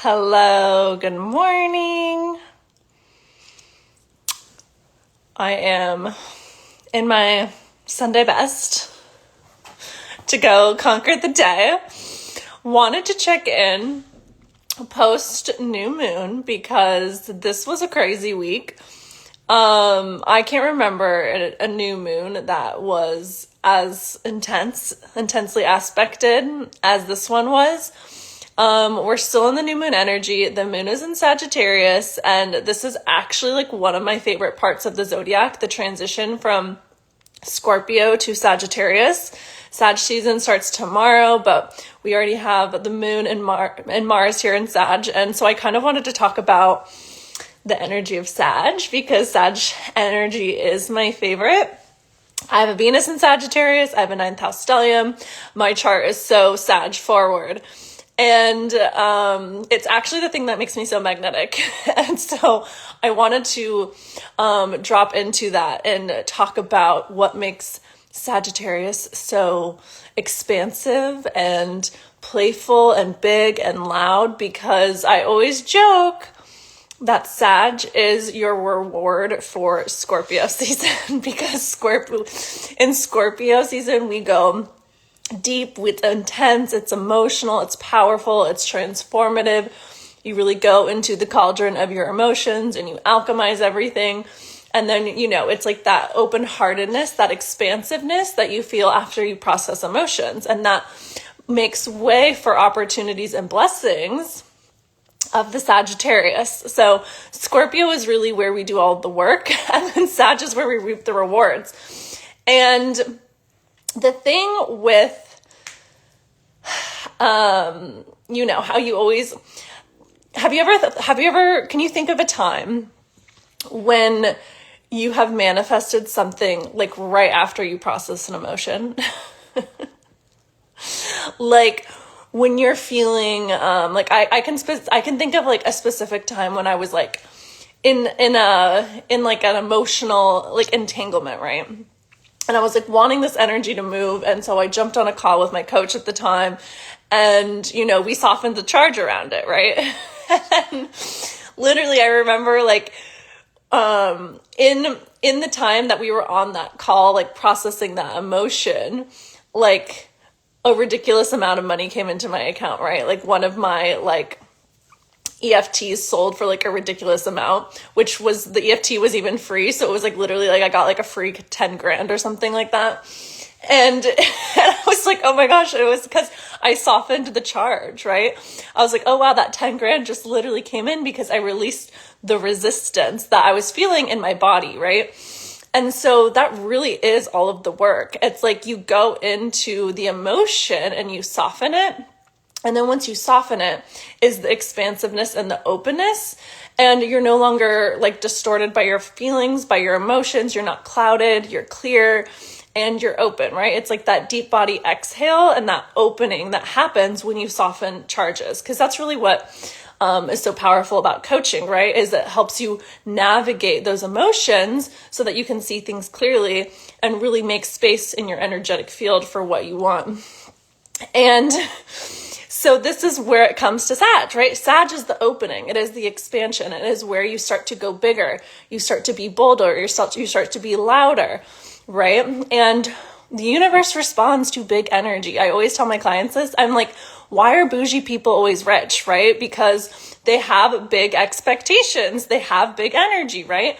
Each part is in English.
Hello, good morning. I am in my Sunday best to go conquer the day. Wanted to check in post new moon because this was a crazy week. I can't remember a new moon that was as intensely aspected as this one was. We're still in the new moon energy. The moon is in Sagittarius, and this is actually like one of my favorite parts of the zodiac, the transition from Scorpio to Sagittarius. Sag season starts tomorrow, but we already have the moon and Mars here in Sag, and so I kind of wanted to talk about the energy of Sag because Sag energy is my favorite. I have a Venus in Sagittarius. I have a 9th house stellium. My chart is so Sag forward. And it's actually the thing that makes me so magnetic. And so I wanted to drop into that and talk about what makes Sagittarius so expansive and playful and big and loud, because I always joke that Sag is your reward for Scorpio season, because in Scorpio season we go deep, it's intense, it's emotional, it's powerful, it's transformative. You really go into the cauldron of your emotions and you alchemize everything. And then, it's like that open-heartedness, that expansiveness that you feel after you process emotions. And that makes way for opportunities and blessings of the Sagittarius. So Scorpio is really where we do all the work, and then Sag is where we reap the rewards. And the thing with, how you always, have you ever, can you think of a time when you have manifested something like right after you process an emotion? Like when you're feeling, I can think of like a specific time when I was like in like an emotional like entanglement, right? And I was like wanting this energy to move. And so I jumped on a call with my coach at the time, and, we softened the charge around it. Right. And literally I remember like, in the time that we were on that call, like processing that emotion, like a ridiculous amount of money came into my account, right? Like one of my like EFTs sold for like a ridiculous amount, which was, the EFT was even free. So it was like literally like I got like a free 10 grand or something like that. And I was like, oh my gosh, it was because I softened the charge, right? I was like, oh wow, that 10 grand just literally came in because I released the resistance that I was feeling in my body, right? And so that really is all of the work. It's like you go into the emotion and you soften it. And then once you soften it is the expansiveness and the openness, and you're no longer like distorted by your feelings, by your emotions. You're not clouded, you're clear, and you're open, right? It's like that deep body exhale and that opening that happens when you soften charges. Because that's really what is so powerful about coaching, right? Is it helps you navigate those emotions so that you can see things clearly and really make space in your energetic field for what you want. And so this is where it comes to Sag, right? Sag is the opening. It is the expansion. It is where you start to go bigger. You start to be bolder. You start to be louder, right? And the universe responds to big energy. I always tell my clients this. I'm like, why are bougie people always rich, right? Because they have big expectations. They have big energy, right?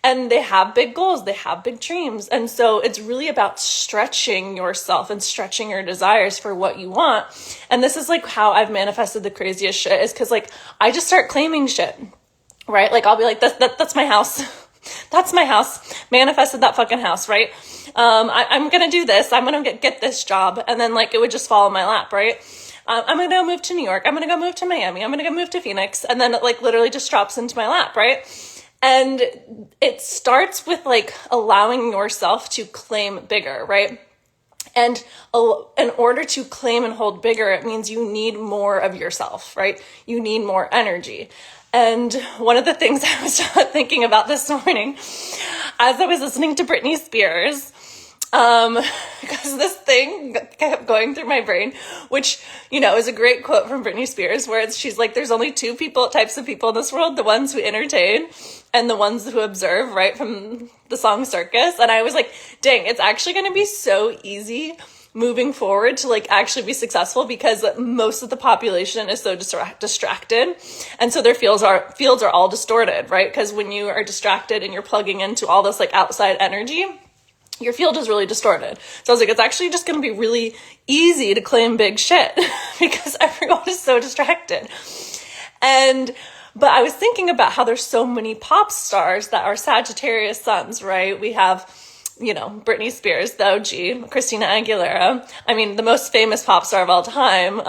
And they have big goals, they have big dreams. And so it's really about stretching yourself and stretching your desires for what you want. And this is like how I've manifested the craziest shit, is because like I just start claiming shit, right? Like I'll be like, that's my house. That's my house. Manifested that fucking house, right? I'm going to do this. I'm going to get this job. And then like it would just fall in my lap, right? I'm going to go move to New York. I'm going to go move to Miami. I'm going to go move to Phoenix. And then it like literally just drops into my lap, right? And it starts with like allowing yourself to claim bigger, right? And in order to claim and hold bigger, it means you need more of yourself, right? You need more energy. And one of the things I was thinking about this morning, as I was listening to Britney Spears, Because this thing kept going through my brain, which, you know, is a great quote from Britney Spears, where she's like, there's only two types of people in this world, the ones who entertain and the ones who observe, right, from the song Circus. And I was like, dang, it's actually going to be so easy moving forward to like actually be successful, because most of the population is so distracted, and so their fields are all distorted, right? Because when you are distracted and you're plugging into all this like outside energy, your field is really distorted. So I was like, it's actually just going to be really easy to claim big shit because everyone is so distracted. But I was thinking about how there's so many pop stars that are Sagittarius suns, right? We have, you know, Britney Spears, the OG, Christina Aguilera. I mean, the most famous pop star of all time,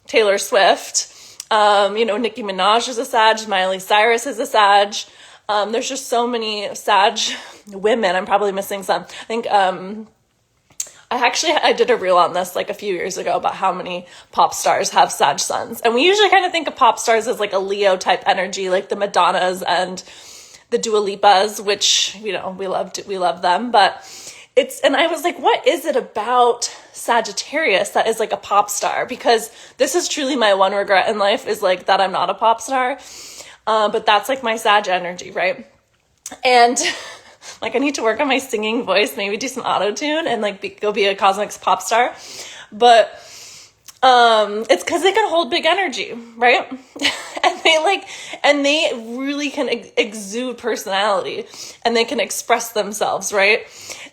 Taylor Swift. You know, Nicki Minaj is a Sag, Miley Cyrus is a Sag. There's just so many Sag women. I'm probably missing some. I think, I did a reel on this like a few years ago about how many pop stars have Sag suns. And we usually kind of think of pop stars as like a Leo type energy, like the Madonnas and the Dua Lipas, which, you know, we love them, but and I was like, what is it about Sagittarius that is like a pop star? Because this is truly my one regret in life, is like that I'm not a pop star. But that's like my Sag energy, right? And like, I need to work on my singing voice, maybe do some auto-tune and like go be a cosmic pop star. But it's because they can hold big energy, right? and they really can exude personality, and they can express themselves, right?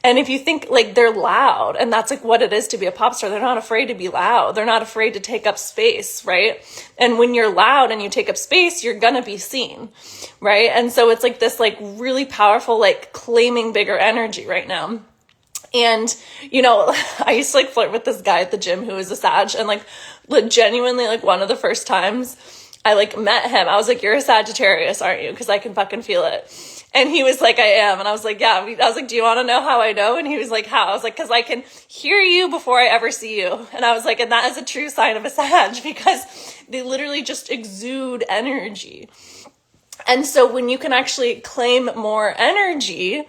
And if you think like they're loud, and that's like what it is to be a pop star, they're not afraid to be loud. They're not afraid to take up space, right? And when you're loud and you take up space, you're gonna be seen, right? And so it's like this like really powerful, like claiming bigger energy right now. And, you know, I used to like flirt with this guy at the gym who was a Sag, and like genuinely like one of the first times I like met him, I was like, you're a Sagittarius, aren't you? Because I can fucking feel it. And he was like, I am. And I was like, yeah. I was like, do you want to know how I know? And he was like, how? I was like, because I can hear you before I ever see you. And I was like, and that is a true sign of a Sag, because they literally just exude energy. And so when you can actually claim more energy,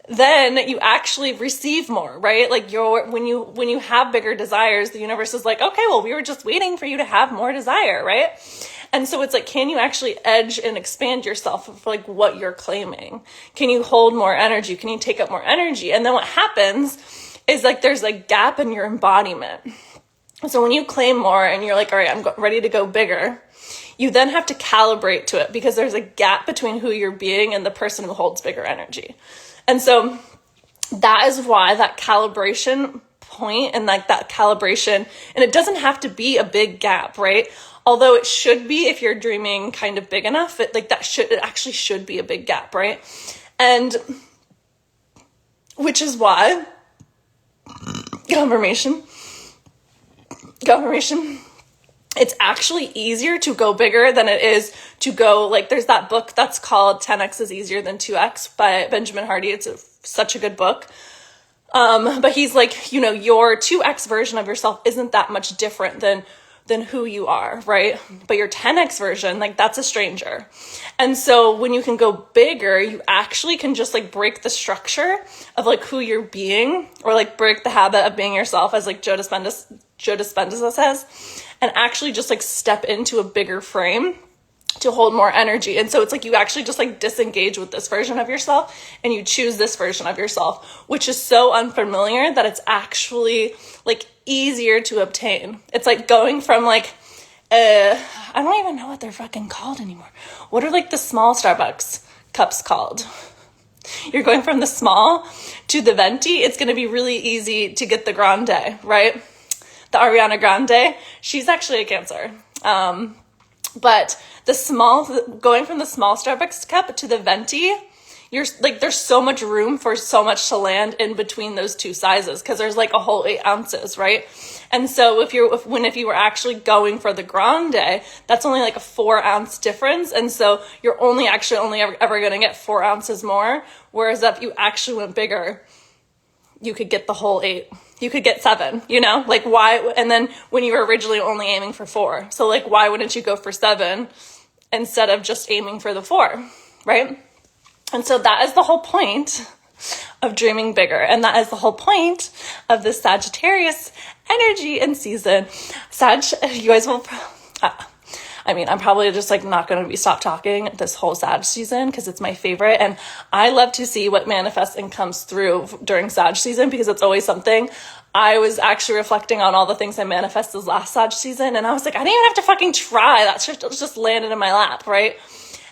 then you actually receive more, right? Like when you have bigger desires, the universe is like, okay, well, we were just waiting for you to have more desire, right? And so it's like, can you actually edge and expand yourself for like what you're claiming? Can you hold more energy? Can you take up more energy? And then what happens is like, there's a gap in your embodiment. So when you claim more and you're like, all right, I'm ready to go bigger, you then have to calibrate to it, because there's a gap between who you're being and the person who holds bigger energy. And so that is why that calibration point and like that calibration, and it doesn't have to be a big gap, right? Although it should be, if you're dreaming kind of big enough, it actually should be a big gap, right? And which is why confirmation, it's actually easier to go bigger than it is to go, like, there's that book that's called 10x is easier than 2x by Benjamin Hardy. It's such a good book. But he's like, you know, your 2x version of yourself isn't that much different than who you are, right? But your 10x version, like, that's a stranger. And so when you can go bigger, you actually can just like break the structure of like who you're being, or like break the habit of being yourself, as like Joe Dispenza says, and actually just like step into a bigger frame to hold more energy. And so it's like you actually just like disengage with this version of yourself and you choose this version of yourself, which is so unfamiliar that it's actually like easier to obtain. It's like going from like, I don't even know what they're fucking called anymore. What are like the small Starbucks cups called? You're going from the small to the venti. It's going to be really easy to get the grande, right? The Ariana Grande, she's actually a Cancer. But going from the small Starbucks cup to the venti, you're like, there's so much room for so much to land in between those two sizes, because there's like a whole 8 ounces, right? And so if you were actually going for the grande, that's only like a 4 ounce difference. And so you're only ever going to get 4 ounces more. Whereas if you actually went bigger, you could get the whole 8. You could get 7, you know, like why? And then when you were originally only aiming for 4, so like, why wouldn't you go for 7 instead of just aiming for the 4, right? And so that is the whole point of dreaming bigger. And that is the whole point of this Sagittarius energy and season. You guys will, I'm probably just like not going to stop talking this whole Sag season because it's my favorite. And I love to see what manifests and comes through during Sag season because it's always something. I was actually reflecting on all the things I manifested last Sag season. And I was like, I didn't even have to fucking try. That shit just landed in my lap, right?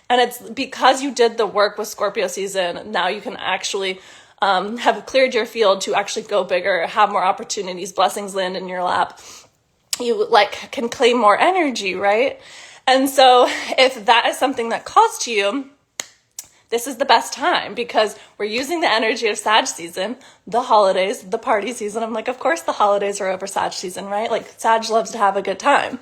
And it's because you did the work with Scorpio season. Now you can actually have cleared your field to actually go bigger, have more opportunities, blessings land in your lap. You can claim more energy, right? And so if that is something that calls to you, this is the best time because we're using the energy of Sag season, the holidays, the party season. I'm like, of course the holidays are over Sag season, right? Like Sag loves to have a good time.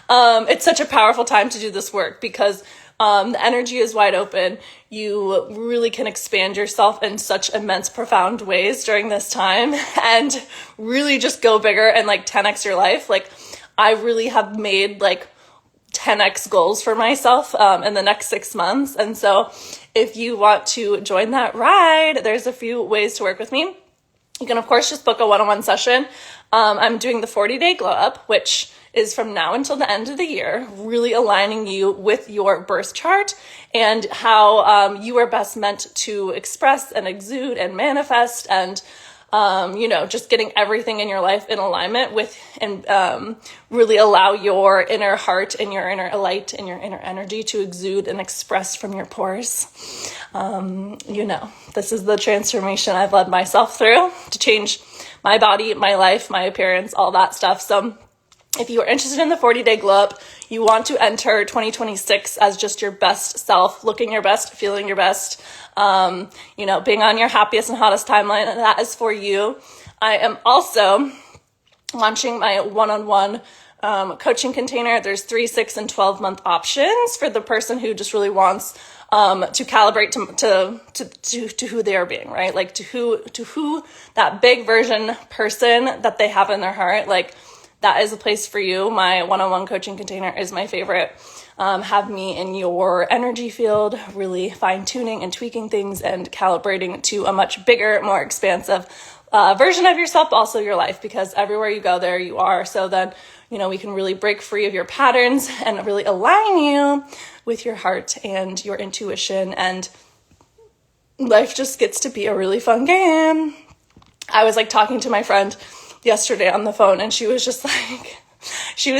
It's such a powerful time to do this work because the energy is wide open. You really can expand yourself in such immense, profound ways during this time and really just go bigger and 10x your life. I really have made 10x goals for myself in the next 6 months. And so if you want to join that ride, there's a few ways to work with me. You can, of course, just book a one-on-one session. I'm doing the 40-day glow up, which is from now until the end of the year, really aligning you with your birth chart and how you are best meant to express and exude and manifest and just getting everything in your life in alignment with and really allow your inner heart and your inner light and your inner energy to exude and express from your pores. This is the transformation I've led myself through to change my body, my life, my appearance, all that stuff. So if you are interested in the 40-day glow up, you want to enter 2026 as just your best self, looking your best, feeling your best, being on your happiest and hottest timeline, and that is for you. I am also launching my one-on-one coaching container. There's 3, 6, and 12-month options for the person who just really wants to calibrate to who they are being, right? To who that big version person that they have in their heart, that is a place for you. My one-on-one coaching container is my favorite. Have me in your energy field, really fine-tuning and tweaking things and calibrating to a much bigger, more expansive version of yourself, but also your life, because everywhere you go, there you are. So then, we can really break free of your patterns and really align you with your heart and your intuition, and life just gets to be a really fun game. I was talking to my friend yesterday on the phone, and she was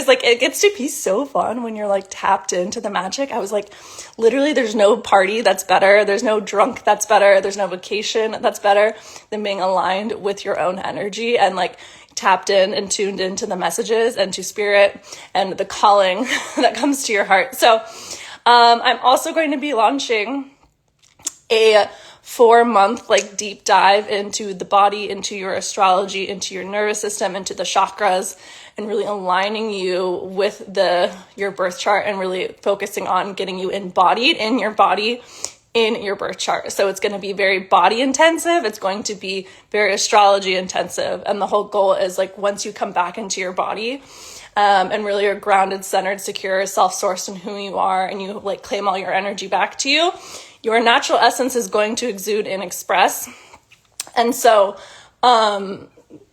like, it gets to be so fun when you're tapped into the magic. I was like, literally, there's no party that's better. There's no drunk that's better. There's no vacation that's better than being aligned with your own energy and tapped in and tuned into the messages and to spirit and the calling that comes to your heart. So I'm also going to be launching a 4-month deep dive into the body, into your astrology, into your nervous system, into the chakras, and really aligning you with your birth chart and really focusing on getting you embodied in your body in your birth chart. So it's going to be very body intensive. It's going to be very astrology intensive. And the whole goal is once you come back into your body and really are grounded, centered, secure, self-sourced in who you are, and you claim all your energy back to you, your natural essence is going to exude and express. And so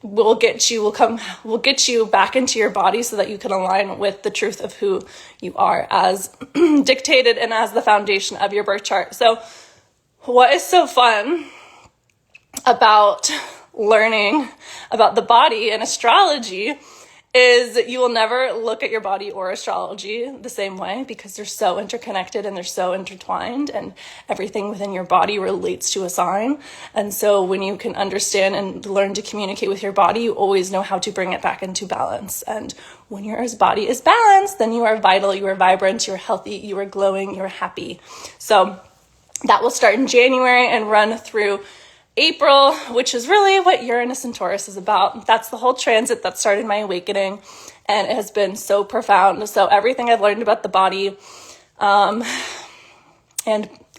we'll get you back into your body so that you can align with the truth of who you are as dictated and as the foundation of your birth chart. So what is so fun about learning about the body and astrology is you will never look at your body or astrology the same way, because they're so interconnected and they're so intertwined, and everything within your body relates to a sign. And so when you can understand and learn to communicate with your body, you always know how to bring it back into balance. And when your body is balanced, then you are vital, you are vibrant, you're healthy, you are glowing, you're happy. So that will start in January and run through April, which is really what Uranus and Taurus is about. That's the whole transit that started my awakening, and it has been so profound. So everything I've learned about the body and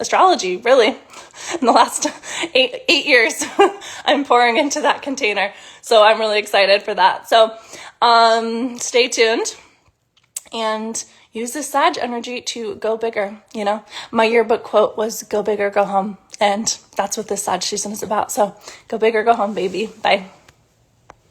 astrology, really, in the last eight years, I'm pouring into that container. So I'm really excited for that. So stay tuned. And use this Sag energy to go bigger. You know, my yearbook quote was go big or go home. And that's what this Sag season is about. So go big or go home, baby. Bye.